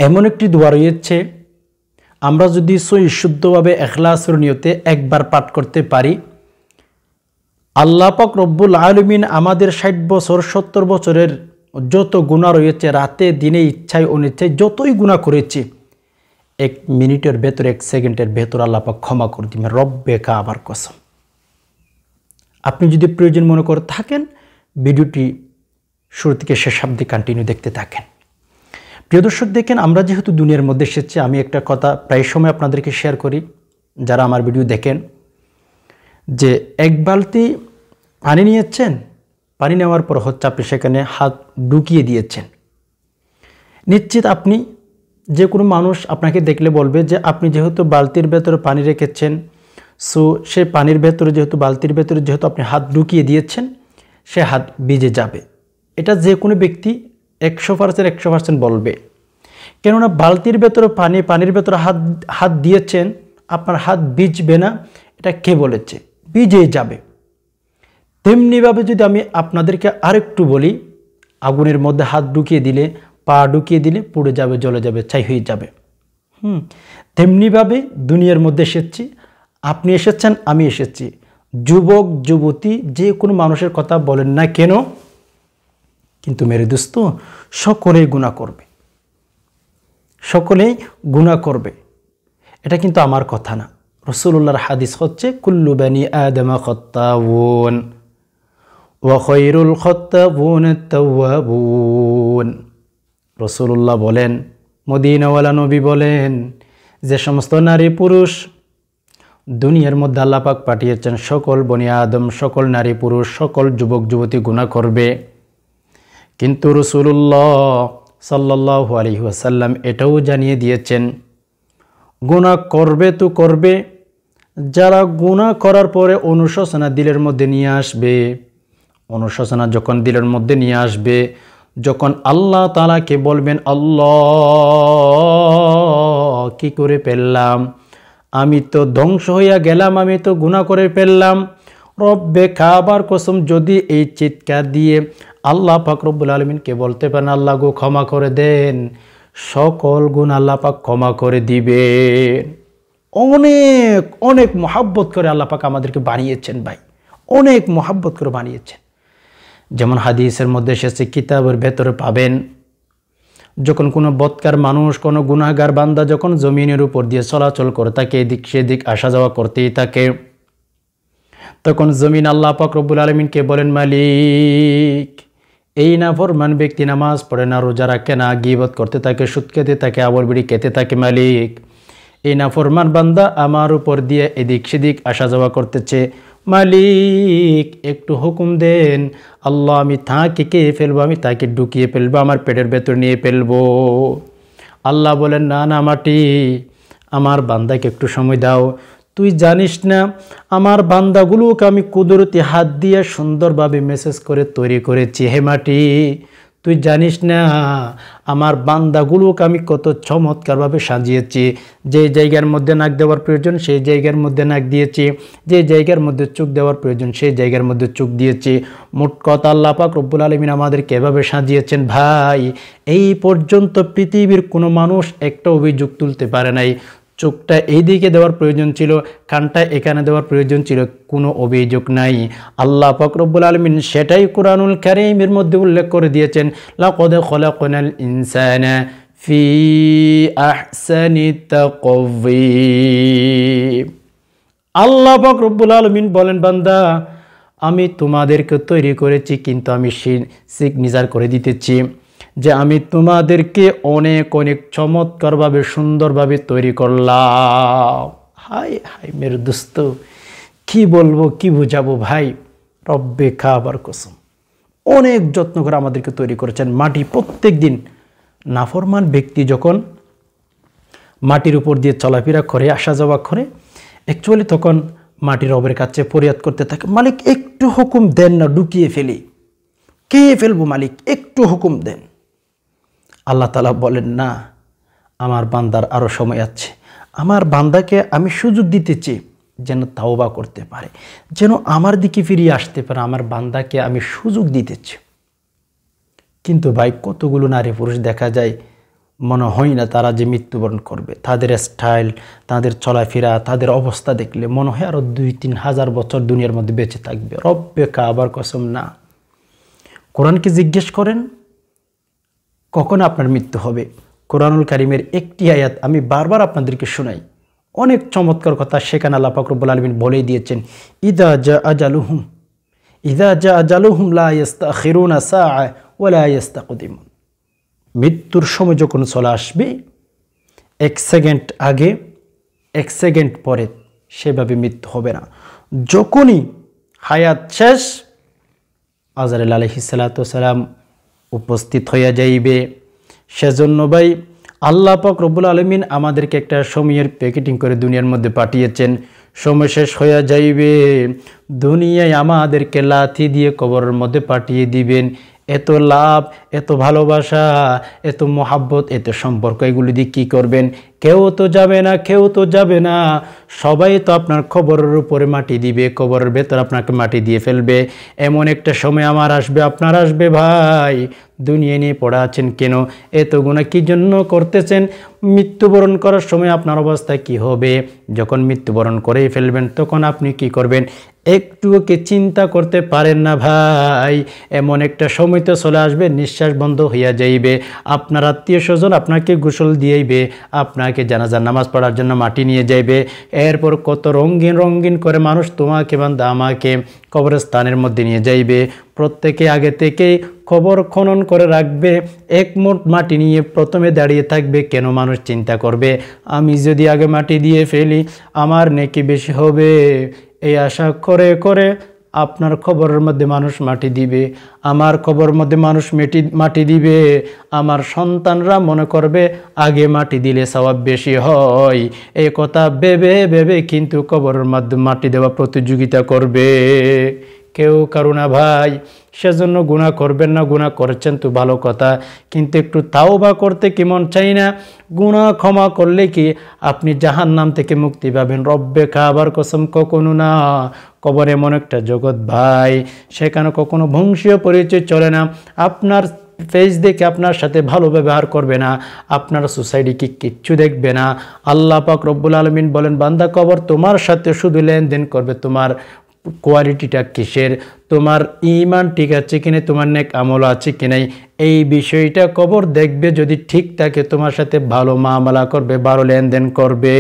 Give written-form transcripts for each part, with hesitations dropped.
এমন একটি দোয়া রয়েছে, আমরা যদি সহি শুদ্ধভাবে ইখলাসের নিয়তে একবার পাঠ করতে পারি, আল্লাহ পাক রব্বুল আলামিন আমাদের 60 বছর 70 বছরের যত গুনাহ রয়েছে, রাতে দিনে ইচ্ছায় অনিচ্ছায় যতই গুনাহ করেছি, 1 মিনিটের ভেতর 1 সেকেন্ডের ভেতর আল্লাহ পাক ক্ষমা করে দিবেন। রব্বে কাবার কসম। আপনি যদি প্রয়োজন মনে করে থাকেন, ভিডিওটি শুরু থেকে শেষ অবধি কন্টিনিউ দেখতে থাকেন। প্রিয় দর্শক, দেখেন, আমরা যেহেতু দুনিয়ার মধ্যে এসেছি, আমি একটা কথা প্রায় সময় আপনাদেরকে শেয়ার করি, যারা আমার ভিডিও দেখেন, যে 1 বালতি পানি নিয়েছেন, পানি নেওয়ার পর হচ্ছে আপনি সেখানে হাত ঢুকিয়ে দিয়েছেন। নিশ্চিত আপনি, যে কোনো মানুষ আপনাকে দেখলে বলবে যে আপনি যেহেতু বালতির ভেতরে পানি রেখেছেন, সো সে পানির ভেতরে যেহেতু বালতির ভেতরে যেহেতু আপনি হাত ঢুকিয়ে দিয়েছেন, সে হাত ভিজে যাবে। এটা যে কোনো ব্যক্তি 100% বলবে। কেননা বালতির ভেতরে পানি, পানির ভেতরে হাত দিয়েছেন, আপনার হাত ভিজবে না, এটা কে বলেছে? ভিজে যাবে। তেমনিভাবে যদি আমি আপনাদেরকে আরেকটু বলি, আগুনের মধ্যে হাত ঢুকিয়ে দিলে, পা ঢুকিয়ে দিলে পুড়ে যাবে, জ্বলে যাবে, ছাই হয়ে যাবে। তেমনিভাবে দুনিয়ার মধ্যে এসেছি, আপনি এসেছেন, আমি এসেছি। যুবক যুবতী যে কোনো মানুষের কথা বলেন না কেন, কিন্তু মেরে দোস্ত, সকলেই গুনাহ করবে, সকলেই গুনাহ করবে। এটা কিন্তু আমার কথা না, রাসূলুল্লাহর হাদিস হচ্ছে, কুল্লু বানি আদম খাত্তাউন ওয়া খায়রুল খাত্তাউন আত-তাওয়াবুন। রাসূলুল্লাহ বলেন, মদিনাওয়ালা নবী বলেন, যে সমস্ত নারী পুরুষ দুনিয়ার মধ্যে আল্লাহ পাক পাঠিয়েছেন, সকল বনি আদম, সকল নারী পুরুষ, সকল যুবক যুবতী গুনাহ করবে। কিন্তু রাসূলুল্লাহ সাল্লাল্লাহু আলাইহি ওয়াসাল্লাম এটাও জানিয়ে দিয়েছেন, গুনাহ করবে তো করবে, যারা গুনাহ করার পরে অনুশোচনা দিলের মধ্যে নিয়ে আসবে, অনুশোচনা যখন দিলের মধ্যে নিয়ে আসবে, যখন আল্লাহ তাআলাকে বলবেন, আল্লাহ কি করে ফেললাম, আমি তো ধ্বংস হইয়া গেলাম, আমি তো গুনাহ করে ফেললাম, রব্বে কাবার কসম, যদি এই চিৎকার দিয়ে আল্লাহ পাক রব্বুল আলামিনকে বলতে পারেন, আল্লাহ গো ক্ষমা করে দেন, সকল গুনাহ আল্লাহ পাক ক্ষমা করে দিবেন। অনেক অনেক মহব্বত করে আল্লাহ পাক আমাদেরকে বানিয়েছেন ভাই, অনেক মহব্বত করে বানিয়েছেন। যেমন হাদিসের মধ্যে এসেছে, কিতাবের ভেতরে পাবেন, যখন কোনো বদকার মানুষ, কোনো গুনাহগার বান্দা যখন জমিনের উপর দিয়ে চলাচল করে থাকে, এদিক সেদিক আসা যাওয়া করতেই থাকে, তখন জমিন আল্লাহ পাক রব্বুল আলামিনকে বলেন, মালিক, এই নাফরমান ব্যক্তি নামাজ পড়ে না, রোজা রাখে না, গীবত করতে থাকে, সুদ খেতে থাকে, আবর বিড়ি খেতে থাকে, মালিক, এই নাফরমান বান্দা আমার উপর দিয়ে এদিক সেদিক আসা যাওয়া করতেছে, মালিক একটু হুকুম দেন, আল্লাহ আমি তাকে কে ফেলবো, আমি তাকে ঢুকিয়ে ফেলবো, আমার পেটের ভেতর নিয়ে ফেলবো। আল্লাহ বলেন, না না মাটি, আমার বান্দাকে একটু সময় দাও, তুই জানিস না আমার বান্দাগুলোকে আমি কুদরতি হাত দিয়ে সুন্দরভাবে মেসেজ করে তৈরি করেছি। হে মাটি, তুই জানিস না আমার বান্দাগুলোকে আমি কত চমৎকারভাবে সাজিয়েছি, যে জায়গার মধ্যে নাক দেওয়ার প্রয়োজন সেই জায়গার মধ্যে নাক দিয়েছি, যে জায়গার মধ্যে চোখ দেওয়ার প্রয়োজন সেই জায়গার মধ্যে চোখ দিয়েছি। মোট কথা আল্লাহ পাক রব্বুল আলামিন আমাদেরকে এভাবে সাজিয়েছেন ভাই, এই পর্যন্ত পৃথিবীর কোনো মানুষ একটা অভিযোগ তুলতে পারে নাই। চোখটা এই দিকে দেওয়ার প্রয়োজন ছিল, কানটা এখানে দেওয়ার প্রয়োজন ছিল, কোনো অভিযোগ নাই। আল্লাহ পাক রব্বুল আলামিন সেটাই কুরআনুল কারীমের মধ্যে উল্লেখ করে দিয়েছেন, লাকাদ খলাকনাল ইনসানা ফি আহসানি তাকওয়িম। আল্লাহ পাক রব্বুল আলামিন বলেন, বান্দা আমি তোমাদেরকে তৈরি করেছি, কিন্তু আমি সিগনেচার করে দিতেছি যে আমি তোমাদেরকে অনেক অনেক চমৎকারভাবে সুন্দরভাবে তৈরি করলাম। হাই হাই মেরে দোস্ত, কি বলবো, কি বুঝাবো ভাই, রব্বে কাবার কসম, অনেক যত্ন করে আমাদেরকে তৈরি করেছেন। মাটি প্রত্যেক দিন নাফরমান ব্যক্তি যখন মাটির উপর দিয়ে চলাফেরা করে, আসা যাওয়া করে, অ্যাকচুয়ালি তখন মাটির রবের কাছে ফরিয়াদ করতে থাকে, মালিক একটু হুকুম দেন না, ঢুকিয়ে ফেলি, কে ফেলবো মালিক, একটু হুকুম দেন। আল্লাহ তাআলা বলেন, না, আমার বান্দার আরও সময় আছে, আমার বান্দাকে আমি সুযোগ দিতেছি যেন তাওবা করতে পারে, যেন আমার দিকে ফিরিয়ে আসতে পারে, আমার বান্দাকে আমি সুযোগ দিতেছি। কিন্তু ভাই কতগুলো নারী পুরুষ দেখা যায় মনে হয় না তারা যে মৃত্যুবরণ করবে। তাদের স্টাইল, তাদের চলাফেরা, তাদের অবস্থা দেখলে মনে হয় আরও 2-3 হাজার বছর দুনিয়ার মধ্যে বেঁচে থাকবে। রব্বে কাবার কসম না। কোরআনকে জিজ্ঞেস করেন কখন আপনার মৃত্যু হবে। কোরআনুল কারীমের একটি আয়াত আমি বারবার আপনাদেরকে শোনাই, অনেক চমৎকার কথা। সেখানে আল্লাহ পাক রব্বুল আলামিন বলেই দিয়েছেন, ইদা জা আজালুহুম লা ইস্তাখিরুনা সাআ ওয়া লা ইস্তাকদিমুন। মৃত্যুর সময় যখন চলে আসবে, 1 সেকেন্ড আগে 1 সেকেন্ড পরে সেভাবে মৃত্যু হবে না। যখনই হায়াত শেষ, আজরাইল আলাইহিস সালাতু ওয়াস সালাম উপস্থিত হইয়া যাইবে। সেজন্য ভাই আল্লাহ পাক রব্বুল আলামিন আমাদেরকে একটা সময়ের প্যাকেটিং করে দুনিয়ার মধ্যে পাঠিয়েছেন। সময় শেষ হইয়া যাইবে, দুনিয়ায় আমাদেরকে লাথি দিয়ে কবরের মধ্যে পাঠিয়ে দিবেন। এত লাভ, এত ভালোবাসা, এত মোহাব্বত, এত সম্পর্ক, এগুলি দিয়ে কী করবেন? কেউ তো যাবে না, কেউ তো যাবে না। সবাই তো আপনার কবরের উপরে মাটি দিবে, কবরের ভেতর আপনাকে মাটি দিয়ে ফেলবে। এমন একটা সময় আমার আসবে, আপনার আসবে। ভাই দুনিয়া নিয়ে পড়ে আছেন কেন? এত গুনাহ কী জন্য করতেছেন? মৃত্যুবরণ করার সময় আপনার অবস্থা কি হবে? যখন মৃত্যুবরণ করেই ফেলবেন তখন আপনি কি করবেন? একটুও কি চিন্তা করতে পারেন না ভাই? এমন একটা সময় তো চলে আসবে, নিঃশ্বাস বন্ধ হইয়া যাইবে। আপনার আত্মীয় স্বজন আপনাকে গোসল দিয়েইবে, আপনাকে জানাজার নামাজ পড়ার জন্য মাটি নিয়ে যাইবে। এরপর কত রঙিন রঙিন করে মানুষ তোমাকে বান্দা আমাকে কবরস্থানের মধ্যে নিয়ে যাইবে। প্রত্যেকে আগে থেকেই কবর খনন করে রাখবে, এক মুঠ মাটি নিয়ে প্রথমে দাঁড়িয়ে থাকবে। কেন? মানুষ চিন্তা করবে আমি যদি আগে মাটি দিয়ে ফেলি আমার নেকি বেশি হবে। এই আশা করে করে আপনার কবরের মধ্যে মানুষ মাটি দিবে, আমার কবরের মধ্যে মানুষ মাটি দিবে। আমার সন্তানরা মনে করবে আগে মাটি দিলে সওয়াব বেশি হয়। এই কথা ভেবে ভেবে কিন্তু কবরের মধ্যে মাটি দেওয়া প্রতিযোগিতা করবে। কেউ কারো না ভাই। সেজন্য গুনাহ করবেন না। গুনাহ করেছেন তো ভালো কথা, কিন্তু একটু তাওবা করতে কি মন চাই না? গুনাহ ক্ষমা করলে কি আপনি জাহান্নাম থেকে মুক্তি পাবেন? রব্বে কাবার কসম কখনো না। কবর এমন একটা জগৎ ভাই, সেখানে কখনো বংশীয় পরিচয় চলে না। আপনার ফেস দেখে আপনার সাথে ভালো ব্যবহার করবে না, আপনার সোসাইটিকে কিচ্ছু দেখবে না। আল্লাহ পাক রব্বুল আলামিন বলেন, বান্দা কবর তোমার সাথে শুধু লেনদেন করবে তোমার কোয়ালিটিটা কিসের, তোমার ঈমান ঠিক আছে কিনা, তোমার নেক আমল আছে কি নাই, এই বিষয়টা কবর দেখবে। যদি ঠিক থাকে তোমার সাথে ভালো মামলা করবে, ভালো লেনদেন করবে।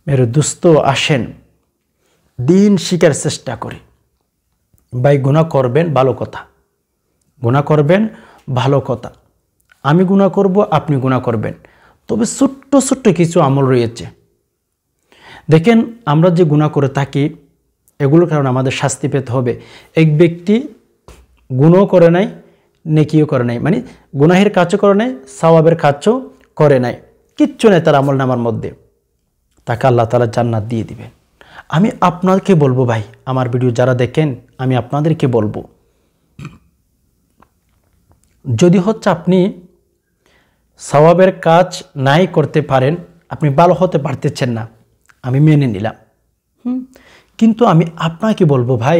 মেরে দোস্ত আসেন দিন শিকার চেষ্টা করি। ভাই গুনাহ করবেন ভালো কথা, গুনাহ করবেন ভালো কথা। আমি গুনাহ করব, আপনি গুনাহ করবেন, তবে ছোট্ট ছোট্ট কিছু আমল রয়েছে। দেখেন আমরা যে গুনাহ করে থাকি এগুলোর কারণে আমাদের শাস্তি পেতে হবে। এক ব্যক্তি গুনাহ করে নাই, নেকিও করে নাই, মানে গুনাহের কাজও করে নাই, সওয়াবের কাজও করে নাই, কিচ্ছু নেই তার আমল নামার মধ্যে, তাকে আল্লাহ তাআলা জান্নাত দিয়ে দিবেন। আমি আপনাদেরকে বলবো ভাই, আমার ভিডিও যারা দেখেন আমি আপনাদেরকে বলবো, যদি হচ্ছে আপনি সওয়াবের কাজ নাই করতে পারেন, আপনি ভালো হতে পারতেছেন না, আমি মেনে নিলাম। কিন্তু আমি আপনাকে বলবো ভাই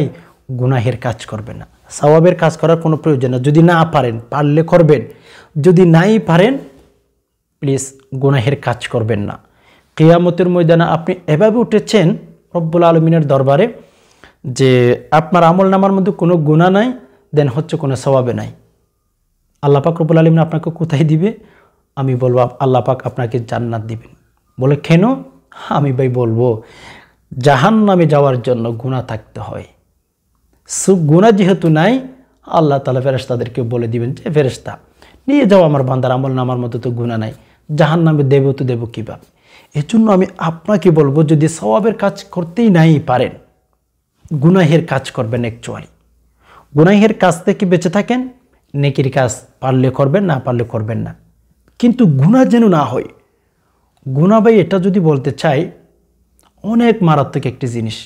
গুনাহের কাজ করবেন না, সওয়াবের কাজ করার কোনো প্রয়োজন না। যদি না পারেন, পারলে করবেন, যদি নাই পারেন প্লিজ গুনাহের কাজ করবেন না। কিয়ামতের ময়দানে আপনি এভাবে উঠেছেন রব্বুল আলামিনের দরবারে যে আপনার আমল নামার মধ্যে কোনো গুনাহ নাই, দেন হচ্ছে কোনো সওয়াবে নাই। আল্লাহ পাক রব্বুল আলামিন আপনাকে কোথায় দিবে? আমি বলবো আল্লাহ পাক আপনাকে জান্নাত দিবেন। বলে কেন? আমি ভাই বলবো জাহান্নামে যাওয়ার জন্য গুনাহ থাকতে হয়। গুনাহ যেহেতু নাই, আল্লাহ তাআলা ফেরেশতাদেরকে বলে দিবেন যে ফেরেশতা নিয়ে যাও আমার বান্দার আমল নামার মধ্যে তো গুনাহ নাই, জাহান্নামে দেব তো দেব কীভাবে? এর জন্য আমি আপনাকে বলবো যদি সওয়াবের কাজ করতেই নাই পারেন, গুনাহের কাজ করবেন। অ্যাকচুয়ালি গুনাহের কাজ থেকে বেঁচে থাকেন, নেকির কাজ পারলে করবেন, না পারলে করবেন না। কিন্তু গুনাহ যেন না হয়। গুনাহ ভাই এটা যদি বলতে চাই অনেক মারাত্মক একটি জিনিস।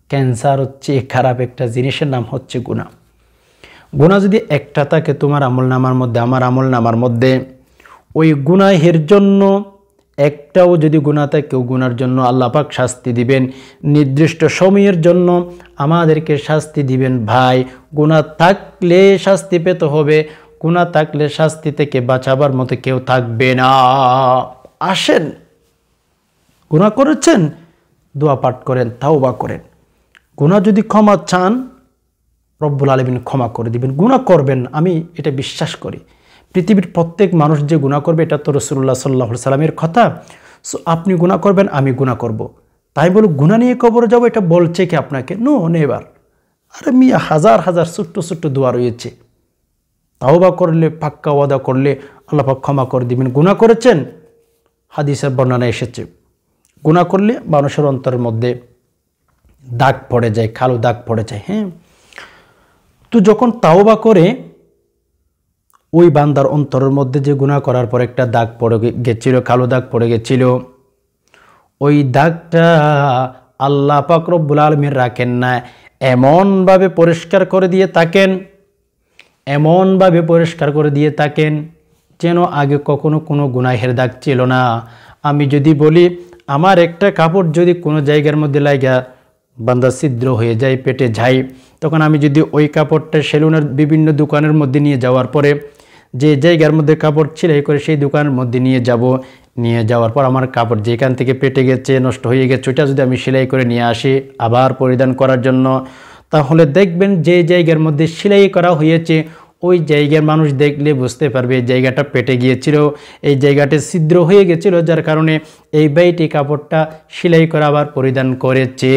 ক্যান্সার হচ্ছে খারাপ একটা জিনিসের নাম হচ্ছে গুনাহ। গুনাহ যদি একটা থাকে তোমার আমল নামার মধ্যে, আমার আমল নামার মধ্যে, ওই গুনাহের জন্য একটাও যদি গুনাহ থাকে, গুনার জন্য আল্লাহ পাক শাস্তি দিবেন, নির্দিষ্ট সময়ের জন্য আমাদেরকে শাস্তি দিবেন। ভাই গুনাহ থাকলে শাস্তি পেতে হবে, গুনাহ থাকলে শাস্তি থেকে বাঁচাবার মতো কেউ থাকবে না। আসেন, গুনাহ করেছেন, দোয়া পাঠ করেন, তাওবা করেন। গুনাহ যদি ক্ষমা চান, রব্বুল আলামিন ক্ষমা করে দিবেন। গুনাহ করবেন, আমি এটা বিশ্বাস করি। পৃথিবীর প্রত্যেক মানুষ যে গুনাহ করবে, এটা তো রাসূলুল্লাহ সাল্লাল্লাহু আলাইহি সাল্লামের কথা। সো আপনি গুনাহ করবেন, আমি গুনাহ করব, তাই বলে গুনাহ নিয়ে কবরে যাব, এটা বলছে কি আপনাকে? No, never. আরে মিয়া, হাজার হাজার ছোট্ট ছোট্ট দোয়া রয়েছে। তাওবা করলে, পাক্কা ওয়াদা করলে আল্লাহ পাক ক্ষমা করে দিবেন। গুনাহ করেছেন, হাদিসের বর্ণনা এসেছে, গুনাহ করলে মানুষের অন্তরের মধ্যে দাগ পড়ে যায়, কালো দাগ পড়ে যায়। হ্যাঁ, তো যখন তাওবা করে ওই বান্দার অন্তরের মধ্যে যে গুনাহ করার পর একটা দাগ পড়ে গেছিল, কালো দাগ পড়ে গেছিল, ওই দাগটা আল্লাহ পাক রব্বুল আলামিন রাখেন না, এমনভাবে পরিষ্কার করে দিয়ে থাকেন, এমনভাবে পরিষ্কার করে দিয়ে থাকেন যেন আগে কখনো কোনো গুনাহের দাগ ছিল না। আমি যদি বলি, আমার একটা কাপড় যদি কোনো জায়গার মধ্যে লাগা বান্দা ছিদ্র হয়ে যায়, পেটে যায়, তখন আমি যদি ওই কাপড়টা সেলুনের বিভিন্ন দোকানের মধ্যে নিয়ে যাওয়ার পরে, যে জায়গার মধ্যে কাপড় সেলাই করে সেই দোকানের মধ্যে নিয়ে যাওয়ার পর আমার কাপড় যেখান থেকে পেটে গেছে, নষ্ট হয়ে গেছে, ওইটা যদি আমি সেলাই করে নিয়ে আসি আবার পরিধান করার জন্য, তাহলে দেখবেন যে জায়গার মধ্যে সেলাই করা হয়েছে ওই জায়গার মানুষ দেখলে বুঝতে পারবে এই জায়গাটা পেটে গিয়েছিল, এই জায়গাটা ছিদ্র হয়ে গেছিল, যার কারণে এই ভাইটি কাপড়টা সেলাই করা আবার পরিধান করেছে।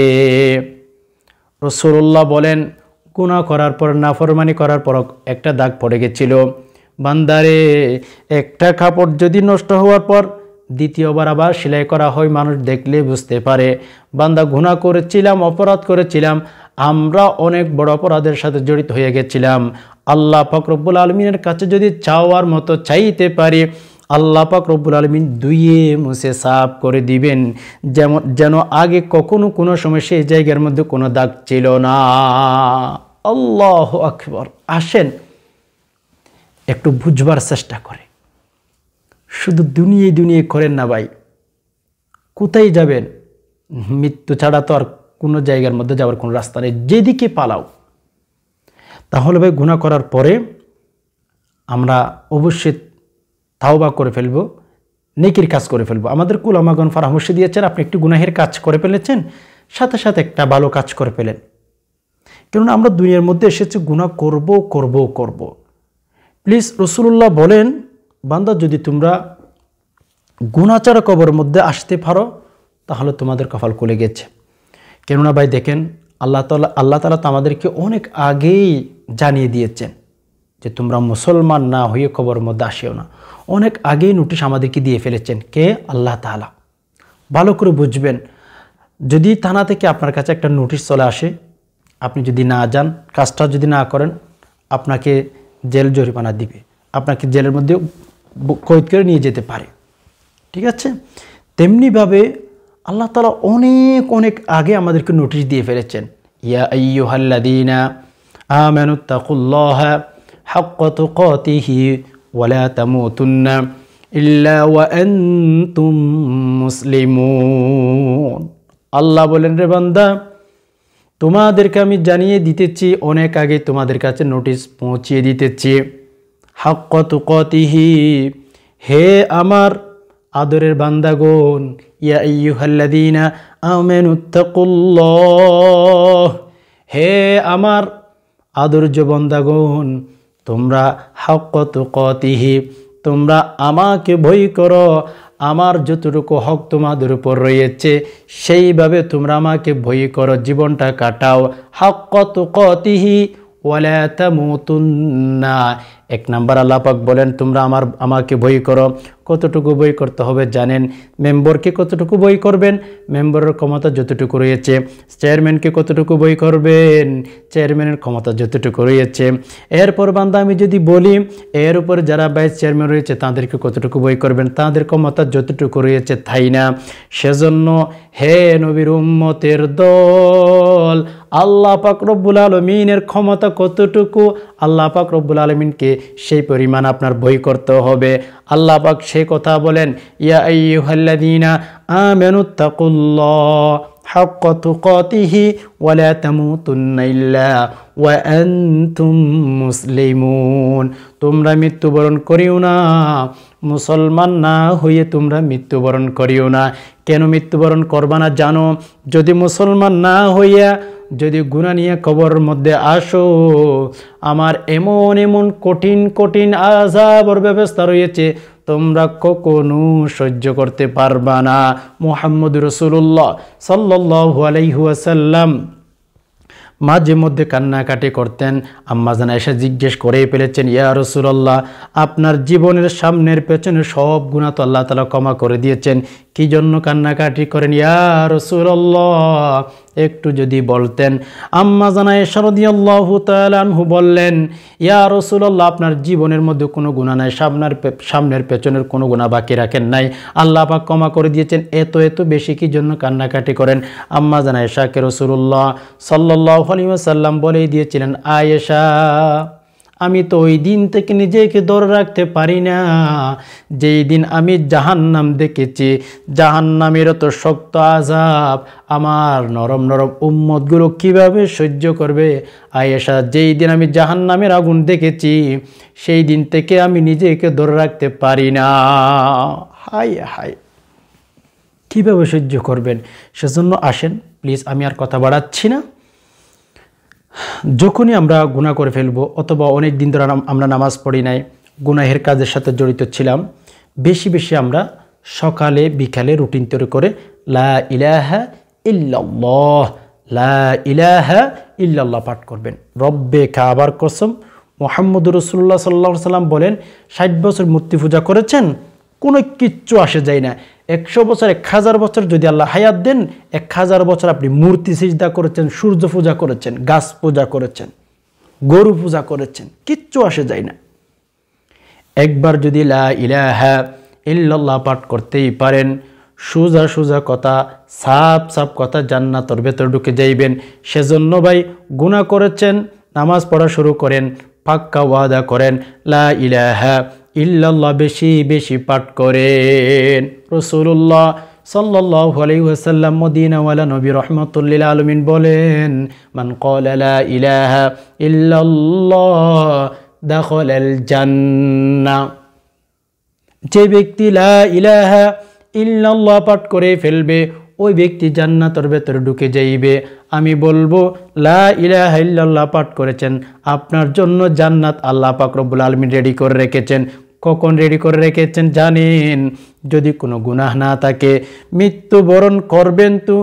রাসূলুল্লাহ বলেন, গুনাহ করার পর, নাফরমানি করার পর একটা দাগ পড়ে গেছিল, বান্দারে একটা কাপড় যদি নষ্ট হওয়ার পর দ্বিতীয়বার আবার সেলাই করা হয়, মানুষ দেখলে বুঝতে পারে বান্দা গুনাহ করেছিলাম, অপরাধ করেছিলাম, আমরা অনেক বড় অপরাধের সাথে জড়িত হয়ে গেছিলাম। আল্লাহ পাক রব্বুল আলামিনের কাছে যদি চাওয়ার মতো চাইতে পারি, আল্লাহ পাক রব্বুল আলামিন ধুয়ে মুছে সাফ করে দিবেন, যেন আগে কখনো কোনো সময় সেই জায়গার মধ্যে কোনো দাগ ছিল না। আল্লাহু আকবার। আসেন, একটু বুঝবার চেষ্টা করে, শুধু দুনিয়ায় করেন না ভাই। কোথায় যাবেন? মৃত্যু ছাড়া তো আর কোনো জায়গার মধ্যে যাওয়ার কোনো রাস্তা নেই, যেদিকে পালাও। তাহলে ভাই, গুনাহ করার পরে আমরা অবশ্যই তাওবা করে ফেলবো, নেকির কাজ করে ফেলবো। আমাদের উলামাগণ পরামর্শ দিয়েছেন, আপনি একটু গুনাহের কাজ করে ফেলেছেন, সাথে সাথে একটা ভালো কাজ করে ফেলেন। কেননা আমরা দুনিয়ার মধ্যে এসেছি গুনাহ করব। প্লিজ, রাসূলুল্লাহ বলেন, বান্দা যদি তোমরা গুনাহ ছাড়া কবরের মধ্যে আসতে পারো, তাহলে তোমাদের কপাল খুলে গেছে। কেননা ভাই দেখেন, আল্লাহ তাআলা তো আমাদেরকে অনেক আগেই জানিয়ে দিয়েছেন যে তোমরা মুসলমান না হয়ে কবরের মধ্যে আসিও না। অনেক আগেই নোটিশ আমাদেরকে দিয়ে ফেলেছেন। কে? আল্লাহ তাআলা। ভালো করে বুঝবেন, যদি থানা থেকে আপনার কাছে একটা নোটিশ চলে আসে, আপনি যদি না যান, কাজটা যদি না করেন, আপনাকে জেল জরিমানা দিবে, আপনাকে জেলের মধ্যে কয়েদ করে নিয়ে যেতে পারে। ঠিক আছে? তেমনিভাবে আল্লাহ তাআলা অনেক আগে আমাদেরকে নোটিশ দিয়ে ফেলেছেন, ইয়া আইয়ুহাল্লাযীনা আমানুত্তাকুল্লাহা হাক্কা তুকাতিহি ওয়া লা তামুতুন্না ইল্লা ওয়া আনতুম মুসলিমুন। আল্লাহ বলেন, রে বান্দা, তোমাদেরকে আমি জানিয়ে দিতেছি, অনেক আগে তোমাদের কাছে নোটিশ পৌঁছিয়ে দিতেছি, হাক্কা তুকাতিহি, হে আমার আদরের বান্দাগণ, ইয়া আইয়ুহাল্লাযীনা আমানুত্তাকুল্লাহ, হে আমার আদর্য বান্দাগণ, তোমরা হাক্কা তুকাতিহি, তোমরা আমাকে ভয় করো, আমার যতটুকু হক তোমাদের উপর রয়েছে সেইভাবে তোমরা আমাকে ভয় করো, জীবনটা কাটাও। হাক্কা তুকাতিহি ওয়া লা তামুতুন্না। এক নাম্বার আল্লাহ পাক বলেন, তোমরা আমাকে ভয় করো। কতটুকু বই করতে হবে জানেন? মেম্বারকে কতটুকু বই করবেন? মেম্বারের ক্ষমতা যতটুকু রয়েছে। চেয়ারম্যানকে কতটুকু বই করবেন? চেয়ারম্যানের ক্ষমতা যতটুকু রয়েছে। এরপর বান্দা আমি যদি বলি, এর উপর যারা ভাইস চেয়ারম্যান রয়েছে তাদেরকে কতটুকু বই করবেন? তাদের ক্ষমতা যতটুকু রয়েছে, তাই না? সেজন্য হে নবীর উম্মতের দল, আল্লাহ পাক রব্বুল আলামিনের ক্ষমতা কতটুকু, আল্লাহ পাক রব্বুল আলামিনকে সেই পরিমাণ আপনার বই করতে হবে। আল্লাহ পাক সেই কথা বলেন, ইয়া আইয়ুহাল্লাযীনা আমানুত্তাকুল্লাহ হাক্কা তুকাতিহি ওয়া লা তামুতুন্না ইল্লা ওয়া আনতুম মুসলিমুন। তোমরা মৃত্যুবরণ করিও না, মুসলমান না হয়ে তোমরা মৃত্যুবরণ করিও না। কেন মৃত্যুবরণ করবা না জানো? যদি মুসলমান না হইয়া যদি গুনাহ নিয়ে কবরের মধ্যে আসো, আমার এমন এমন কঠিন কঠিন আযাবের ব্যবস্থা রয়েছে, তোমরা কখনো সহ্য করতে পারবা না। মুহাম্মদ রাসূলুল্লাহ সাল্লাল্লাহু আলাইহি ওয়াসাল্লাম মাঝে মধ্যে কান্নাকাটি করতেন। আম্মাজান এসে জিজ্ঞেস করেই ফেলেছেন, ইয়া রাসূলুল্লাহ, আপনার জীবনের সামনের পেছনে সব গুনাহ তো আল্লাহ তাআলা ক্ষমা করে দিয়েছেন, কি জন্য কান্নাকাটি করেন ইয়া রাসূলুল্লাহ? একটু যদি বলতেন। আম্মাজান আয়েশা রাদিয়াল্লাহু তাআলা আনহু বললেন, ইয়া রাসূলুল্লাহ, আপনার জীবনের মধ্যে কোনো গুনাহ নাই, সামনের পেছনের কোনো গুনাহ বাকি রাখেন নাই, আল্লাহ পাক ক্ষমা করে দিয়েছেন, এত এত বেশি কি জন্য কান্নাকাটি করেন? আম্মাজান আয়েশাকে রাসূলুল্লাহ সাল্লাল্লাহু আলাইহি ওয়াসাল্লাম বলেই দিয়েছিলেন, আয়েশা, আমি তো ওই দিন থেকে নিজেকে ধরে রাখতে পারি না যেই দিন আমি জাহান্নাম দেখেছি। জাহান্নামের তো শক্ত আযাব আমার নরম নরম উম্মতগুলো কিভাবে সহ্য করবে? আয়েশা, যেই দিন আমি জাহান্নামের আগুন দেখেছি সেই দিন থেকে আমি নিজেকে ধরে রাখতে পারি না। হায় হায়, কিভাবে সহ্য করবেন? সেজন্য আসেন প্লিজ, আমি আর কথা বাড়াচ্ছি না। যখনই আমরা গুনাহ করে ফেলবো, অথবা অনেক দিন ধরে আমরা নামাজ পড়ি নাই, গুনাহের কাজের সাথে জড়িত ছিলাম, বেশি বেশি আমরা সকালে বিকালে রুটিন তৈরি করে লা ইলাহা ইল্লাল্লাহ, লা ইলাহা ইল্লাল্লাহ পাঠ করবেন। রব্বে কাবার কসম, মুহাম্মদুর রাসূলুল্লাহ সাল্লাল্লাহু আলাইহি ওয়াসাল্লাম বলেন, 60 বছর মূর্তি পূজা করেছেন, কোনো কিচ্ছু আসে যায় না। 100 বছর 1000 বছর যদি আল্লাহ হায়াত দেন, 1000 বছর আপনি মূর্তি সিজদা করেছেন, সূর্য পূজা করেছেন, গাছ পূজা করেছেন, গরু পূজা করেছেন, কিচ্ছু আসে যায় না। একবার যদি লা ইলাহা ইল্লাল্লাহ পাঠ করতেই পারেন, সোজা সোজা কথা, সাপ সাপ কথা, জান্নাতের ভেতর ঢুকে যাইবেন। সেজন্য ভাই, গুনাহ করেছেন, নামাজ পড়া শুরু করেন, পাক্কা ওয়াদা করেন, লা ইলাহা ইল্লাল্লাহ বেশি বেশি পাঠ করেন। রাসূলুল্লাহ সাল্লাল্লাহু আলাইহি ওয়াসাল্লাম মদিনাওয়ালা নবী রাহমাতুল লিল আলামিন বলেন, মান ক্বালা লা ইলাহা ইল্লাল্লাহ দাখালাল জান্নাহ। যে ব্যক্তি লা ইলাহা ইল্লাল্লাহ পাঠ করে ফেলবে, ওই ব্যক্তি জান্নাতের ভেতরে ঢুকে যাইবে। আমি বলবো, লা ইলাহা ইল্লাল্লাহ পাঠ করেছেন, আপনার জন্য জান্নাত আল্লাহ পাক রব্বুল আলামিন রেডি করে রেখেছেন। কখন রেডি করে রেখেছেন জানেন? যদি কোনো গুনাহ না থাকে, মৃত্যুবরণ করবেন তো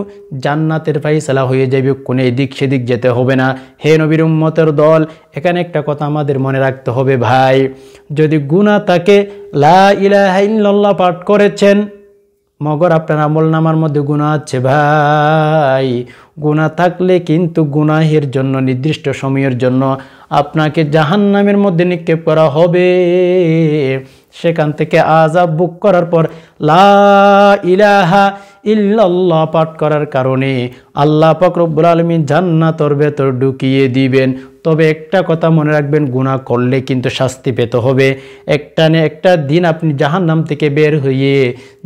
জান্নাতের ফায়সালা হয়ে যাবে, কোনো এদিক সেদিক যেতে হবে না। হে নবীর উম্মতের দল, এখানে একটা কথা আমাদের মনে রাখতে হবে ভাই, যদি গুনাহ থাকে, লা ইলাহা ইল্লাল্লাহ পাঠ করেছেন, মগর আপনার আমলনামার মধ্যে গুনাহ আছে ভাই, গুনাহ থাকলে কিন্তু গুনাহের জন্য নির্দিষ্ট সময়ের জন্য আপনাকে জাহান্নামের মধ্যে নিক্ষেপ করা হবে। সেখান থেকে আযাব ভোগ করার পর লা ইলাহা ইল্লাল্লাহ পাঠ করার কারণে আল্লাহ পাক রব্বুল আলামিন জান্নাতের ভেতর ঢুকিয়ে দিবেন। তবে একটা কথা মনে রাখবেন, গুনাহ করলে কিন্তু শাস্তি পেতে হবে। একটা না একটা দিন আপনি জাহান্নাম থেকে বের হয়ে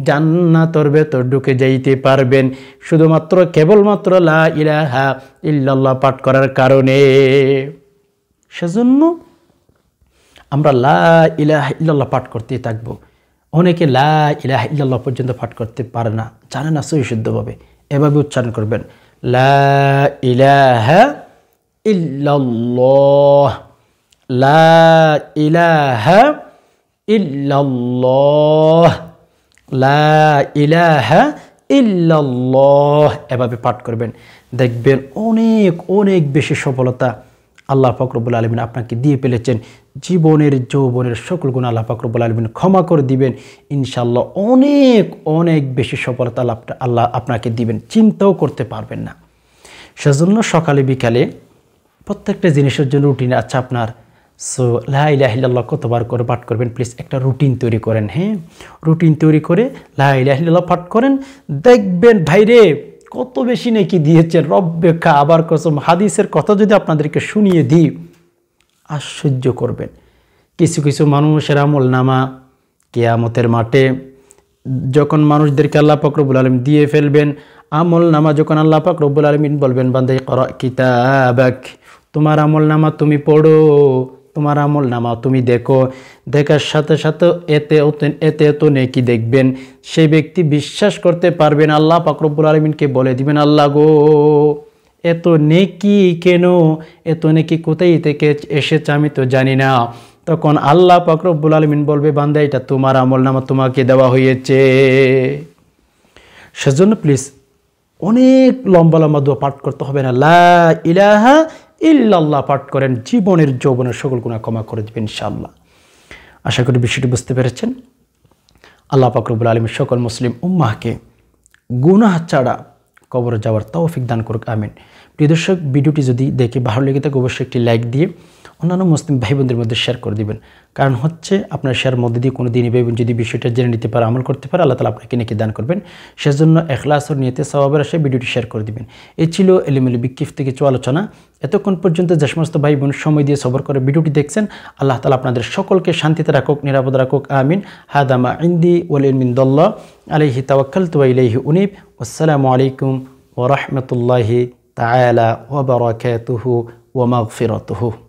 জান্নাতের ভেতর ঢুকে যাইতে পারবেন, শুধুমাত্র কেবলমাত্র লা ইলাহা ইল্লাল্লাহ পাঠ করার কারণে। সেজন্য আমরা লা ইলাহা ইল্লাল্লাহ পাঠ করতেই থাকবো। অনেকে লা ইলাহা ইল্লাল্লাহ পর্যন্ত পাঠ করতে পারে না, জানে না সহি শুদ্ধভাবে। এভাবে উচ্চারণ করবেন, লা ইলাহা ইল্লাল্লাহ, লা ইলাহা ইল্লাল্লাহ, লা ইলাহা ইল্লাল্লাহ, এভাবে পাঠ করবেন। দেখবেন অনেক অনেক বেশি সফলতা আল্লাহ পাক রব্বুল আলামিন আপনাকে দিয়ে ফেলেছেন। জীবনের যৌবনের সকল গুনাহ আল্লাহ পাক রব্বুল আলামিন ক্ষমা করে দিবেন ইনশাআল্লাহ। অনেক অনেক বেশি সফলতা আল্লাহ আপনাকে দিবেন, চিন্তাও করতে পারবেন না। সেজন্য সকালে বিকালে প্রত্যেকটা জিনিসের জন্য রুটিন আছে আপনার। সো লা ইলাহা ইল্লাল্লাহ কতবার করে পাঠ করবেন প্লিজ একটা রুটিন তৈরি করেন। হ্যাঁ, রুটিন তৈরি করে লা ইলাহা ইল্লাল্লাহ পাঠ করেন, দেখবেন ভাইরে কত বেশি নেকি দিয়েছেন। রব্বে কাবার কসম, হাদিসের কথা যদি আপনাদেরকে শুনিয়ে দিই আশ্চর্য করবেন। কিছু কিছু মানুষের আমল নামা কিয়ামতের মাঠে যখন মানুষদেরকে আল্লাহ পাক রব্বুল আলামিন দিয়ে ফেলবেন, আমল নামা যখন আল্লাহ পাক রব্বুল আলামিন বলবেন বান্দা ইকরা কিতাবাক, তোমার আমল নামা তুমি পড়ো, তোমার আমল নামা তুমি দেখো, দেখার সাথে সাথে এতে এত নেকি দেখবেন, সেই ব্যক্তি বিশ্বাস করতে পারবেন, আল্লাহ পাক রব্বুল আলামিনকে বলে দিবেন আল্লাহ গো এত নেকি কেন, এত নেকি কোথায় থেকে এসেছে আমি তো জানি না। তখন আল্লাহ পাক রব্বুল আলামিন বলবে বান্দা এটা তোমার আমল নামা তোমাকে দেওয়া হয়েছে। সেজন্য প্লিজ অনেক লম্বা লম্বা দোয়া পাঠ করতে হবে না, লা ইলাহা ইল্লাল্লাহ পাঠ করেন, জীবনের যৌবনের সকল গুনাহ ক্ষমা করে দেবেন ইনশাআল্লাহ। আশা করি বিষয়টি বুঝতে পেরেছেন। আল্লাহ পাক রব্বুল আলামিন সকল মুসলিম উম্মাহকে গুনাহ ছাড়া কবরে যাওয়ার তৌফিক দান করুক, আমিন। প্রিয় দর্শক, ভিডিওটি যদি দেখে ভালো লেগে থাকে অবশ্যই একটি লাইক দিয়ে অন্যান্য মুসলিম ভাই বোনদের মধ্যে শেয়ার করে দিবেন। কারণ হচ্ছে আপনার শেয়ার মধ্যে দিয়ে কোনো দিনই ভাই বোন যদি বিষয়টা জেনে নিতে পারে, আমল করতে পারে, আল্লাহ তাআলা আপনাকে নেকি দান করবেন। সেজন্য ইখলাস ও নিয়তে সওয়াবের আশায় ভিডিওটি শেয়ার করে দিবেন। এই ছিল এলিমেলি বিকিফ থেকে কিছু আলোচনা। এতক্ষণ পর্যন্ত যে সমস্ত ভাই বোন সময় দিয়ে সবর করে ভিডিওটি দেখছেন, আল্লাহ তাআলা আপনাদের সকলকে শান্তিতে রাখুক, নিরাপদ রাখুক, আমিন। হাদা মা ইনদি ওয়াল ইলমু ইনদাল্লাহ আলাইহি তাওয়াক্কালতু ওয়া ইলাইহি উনীব। আসসালামু আলাইকুম ওয়া রাহমাতুল্লাহি তাআলা ওয়া বারাকাতুহু ওয়া মাগফিরাতুহু।